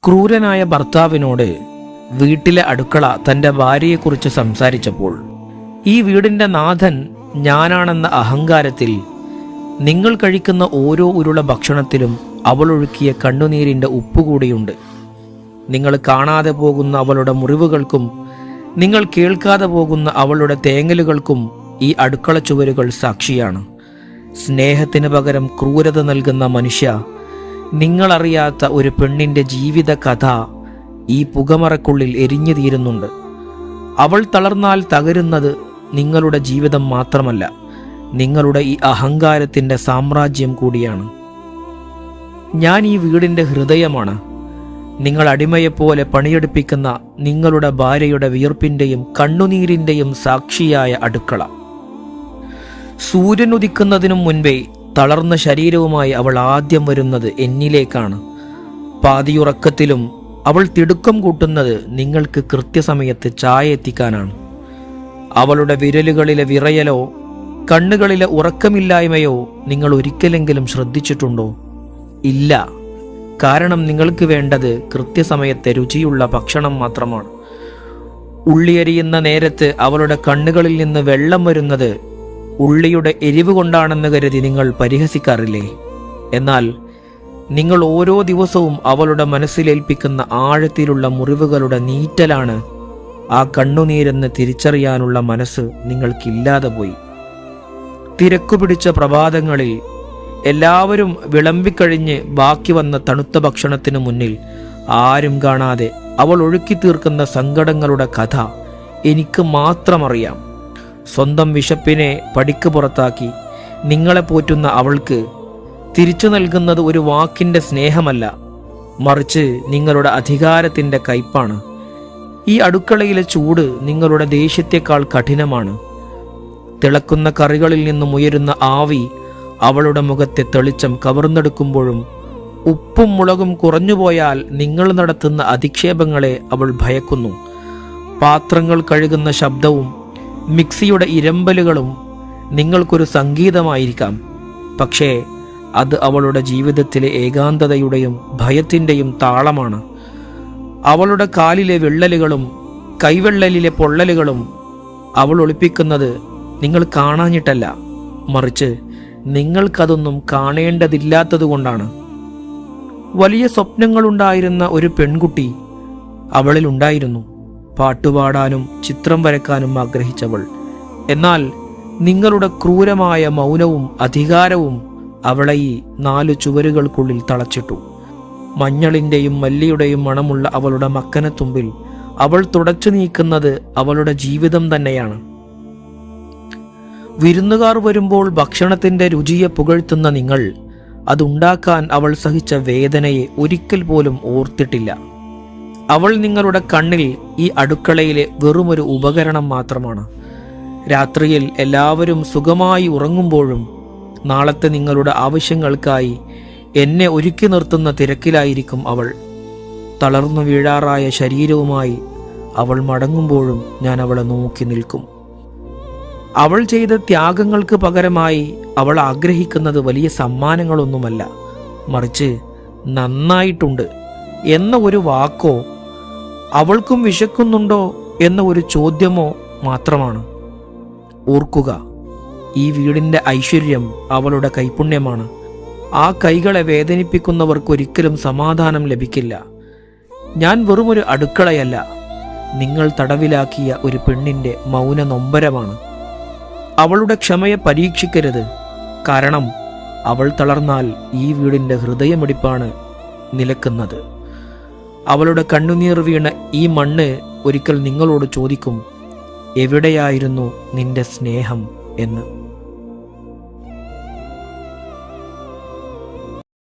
ക്രൂരനായ ഭർത്താവിനോട് വീട്ടിലെ അടുക്കള തൻ്റെ ഭാര്യയെക്കുറിച്ച് സംസാരിച്ചപ്പോൾ, ഈ വീടിൻ്റെ നാഥൻ ഞാനാണെന്ന അഹങ്കാരത്തിൽ നിങ്ങൾ കഴിക്കുന്ന ഓരോ ഉരുള ഭക്ഷണത്തിലും അവളൊഴുക്കിയ കണ്ണുനീരിൻ്റെ ഉപ്പുകൂടിയുണ്ട്. നിങ്ങൾ കാണാതെ പോകുന്ന അവളുടെ മുറിവുകൾക്കും നിങ്ങൾ കേൾക്കാതെ പോകുന്ന അവളുടെ തേങ്ങലുകൾക്കും ഈ അടുക്കള ചുവരുകൾ സാക്ഷിയാണ്. സ്നേഹത്തിന് പകരം ക്രൂരത നൽകുന്ന മനുഷ്യ, നിങ്ങളറിയാത്ത ഒരു പെണ്ണിൻ്റെ ജീവിത കഥ ഈ പുകമറക്കുള്ളിൽ എരിഞ്ഞു തീരുന്നുണ്ട്. അവൾ തളർന്നാൽ തകരുന്നത് നിങ്ങളുടെ ജീവിതം മാത്രമല്ല, നിങ്ങളുടെ ഈ അഹങ്കാരത്തിൻ്റെ സാമ്രാജ്യം കൂടിയാണ്. ഞാൻ ഈ വീടിൻ്റെ ഹൃദയമാണ്. നിങ്ങൾ അടിമയെപ്പോലെ പണിയെടുപ്പിക്കുന്ന നിങ്ങളുടെ ഭാര്യയുടെ വിയർപ്പിൻ്റെയും കണ്ണുനീരിൻ്റെയും സാക്ഷിയായ അടുക്കള. സൂര്യൻ ഉദിക്കുന്നതിനും മുൻപേ തളർന്ന ശരീരവുമായി അവൾ ആദ്യം വരുന്നത് എന്നിലേക്കാണ്. പാതിയുറക്കത്തിലും അവൾ തിടുക്കം കൂട്ടുന്നത് നിങ്ങൾക്ക് കൃത്യസമയത്ത് ചായ എത്തിക്കാനാണ്. അവളുടെ വിരലുകളിലെ വിറയലോ കണ്ണുകളിലെ ഉറക്കമില്ലായ്മയോ നിങ്ങൾ ഒരിക്കലെങ്കിലും ശ്രദ്ധിച്ചിട്ടുണ്ടോ? ഇല്ല. കാരണം നിങ്ങൾക്ക് വേണ്ടത് കൃത്യസമയത്തെ രുചിയുള്ള ഭക്ഷണം മാത്രമാണ്. ഉള്ളിയരിയുന്ന നേരത്ത് അവളുടെ കണ്ണുകളിൽ നിന്ന് വെള്ളം വരുന്നത് ഉള്ളിയുടെ എരിവ് കൊണ്ടാണെന്ന് കരുതി നിങ്ങൾ പരിഹസിക്കാറില്ലേ? എന്നാൽ നിങ്ങൾ ഓരോ ദിവസവും അവളുടെ മനസ്സിലേൽപ്പിക്കുന്ന ആഴത്തിലുള്ള മുറിവുകളുടെ നീറ്റലാണ് ആ കണ്ണുനീരെന്ന് തിരിച്ചറിയാനുള്ള മനസ്സ് നിങ്ങൾക്കില്ലാതെ പോയി. തിരക്കുപിടിച്ച പ്രഭാതങ്ങളിൽ എല്ലാവരും വിളമ്പിക്കഴിഞ്ഞ് ബാക്കി വന്ന തണുത്ത ഭക്ഷണത്തിന് മുന്നിൽ ആരും കാണാതെ അവൾ ഒഴുക്കി തീർക്കുന്ന സങ്കടങ്ങളുടെ കഥ എനിക്ക് മാത്രമറിയാം. സ്വന്തം വിശപ്പിനെ പടിക്ക് പുറത്താക്കി നിങ്ങളെ പോറ്റുന്ന അവൾക്ക് തിരിച്ചു നൽകുന്നത് ഒരു വാക്കിൻ്റെ സ്നേഹമല്ല, മറിച്ച് നിങ്ങളുടെ അധികാരത്തിൻ്റെ കയ്പാണ്. ഈ അടുക്കളയിലെ ചൂട് നിങ്ങളുടെ ദേഷ്യത്തെക്കാൾ കഠിനമാണ്. തിളക്കുന്ന കറികളിൽ നിന്നും ഉയരുന്ന ആവി അവളുടെ മുഖത്തെ തെളിച്ചം കവർന്നെടുക്കുമ്പോഴും ഉപ്പും മുളകും കുറഞ്ഞുപോയാൽ നിങ്ങൾ നടത്തുന്ന അധിക്ഷേപങ്ങളെ അവൾ ഭയക്കുന്നു. പാത്രങ്ങൾ കഴുകുന്ന ശബ്ദവും മിക്സിയുടെ ഇരമ്പലുകളും നിങ്ങൾക്കൊരു സംഗീതമായിരിക്കാം, പക്ഷേ അത് അവളുടെ ജീവിതത്തിലെ ഏകാന്തതയുടെയും ഭയത്തിൻ്റെയും താളമാണ്. അവളുടെ കാലിലെ വിള്ളലുകളും കൈവെള്ളലിലെ പൊള്ളലുകളും അവൾ ഒളിപ്പിക്കുന്നത് നിങ്ങൾ കാണാഞ്ഞിട്ടല്ല, മറിച്ച് നിങ്ങൾക്കതൊന്നും കാണേണ്ടതില്ലാത്തതുകൊണ്ടാണ്. വലിയ സ്വപ്നങ്ങളുണ്ടായിരുന്ന ഒരു പെൺകുട്ടി അവളിൽ ഉണ്ടായിരുന്നു. പാട്ടുപാടാനും ചിത്രം വരക്കാനും ആഗ്രഹിച്ചവൾ. എന്നാൽ നിങ്ങളുടെ ക്രൂരമായ മൗനവും അധികാരവും അവളെ ഈ 4 ചുവരുകൾക്കുള്ളിൽ തളച്ചിട്ടു. മഞ്ഞളിൻ്റെയും മല്ലിയുടെയും മണമുള്ള അവളുടെ മക്കനത്തുമ്പിൽ അവൾ തുടച്ചു നീക്കുന്നത് അവളുടെ ജീവിതം തന്നെയാണ്. വിരുന്നുകാർ വരുമ്പോൾ ഭക്ഷണത്തിൻ്റെ രുചിയെ പുകഴ്ത്തുന്ന നിങ്ങൾ അതുണ്ടാക്കാൻ അവൾ സഹിച്ച വേദനയെ ഒരിക്കൽ പോലും ഓർത്തിട്ടില്ല. അവൾ നിങ്ങളുടെ കണ്ണിൽ ഈ അടുക്കളയിലെ വെറുമൊരു ഉപകരണം മാത്രമാണ്. രാത്രിയിൽ എല്ലാവരും സുഖമായി ഉറങ്ങുമ്പോഴും നാളത്തെ നിങ്ങളുടെ ആവശ്യങ്ങൾക്കായി എന്നെ ഒരുക്കി നിർത്തുന്ന തിരക്കിലായിരിക്കും അവൾ. തളർന്നു വീഴാറായ ശരീരവുമായി അവൾ മടങ്ങുമ്പോഴും ഞാൻ അവളെ നോക്കി നിൽക്കും. അവൾ ചെയ്ത ത്യാഗങ്ങൾക്ക് പകരമായി അവൾ ആഗ്രഹിക്കുന്നത് വലിയ സമ്മാനങ്ങളൊന്നുമല്ല, മറിച്ച് നന്നായിട്ടുണ്ട് എന്ന ഒരു വാക്കോ അവൾക്കും വിശക്കുന്നുണ്ടോ എന്ന ഒരു ചോദ്യമോ മാത്രമാണ്. ഓർക്കുക, ഈ വീടിൻ്റെ ഐശ്വര്യം അവളുടെ കൈപുണ്യമാണ്. ആ കൈകളെ വേദനിപ്പിക്കുന്നവർക്കൊരിക്കലും സമാധാനം ലഭിക്കില്ല. ഞാൻ വെറുമൊരു അടുക്കളയല്ല, നിങ്ങൾ തടവിലാക്കിയ ഒരു പെണ്ണിൻ്റെ മൗന നൊമ്പരമാണ്. അവളുടെ ക്ഷമയെ പരീക്ഷിക്കരുത്, കാരണം അവൾ തളർന്നാൽ ഈ വീടിൻ്റെ ഹൃദയമിടിപ്പാണ് നിലക്കുന്നത്. അവളുടെ കണ്ണുനീർ വീണ ഈ മണ്ണ് ഒരിക്കൽ നിങ്ങളോട് ചോദിക്കും, എവിടെയായിരുന്നു നിന്റെ സ്നേഹം എന്ന്.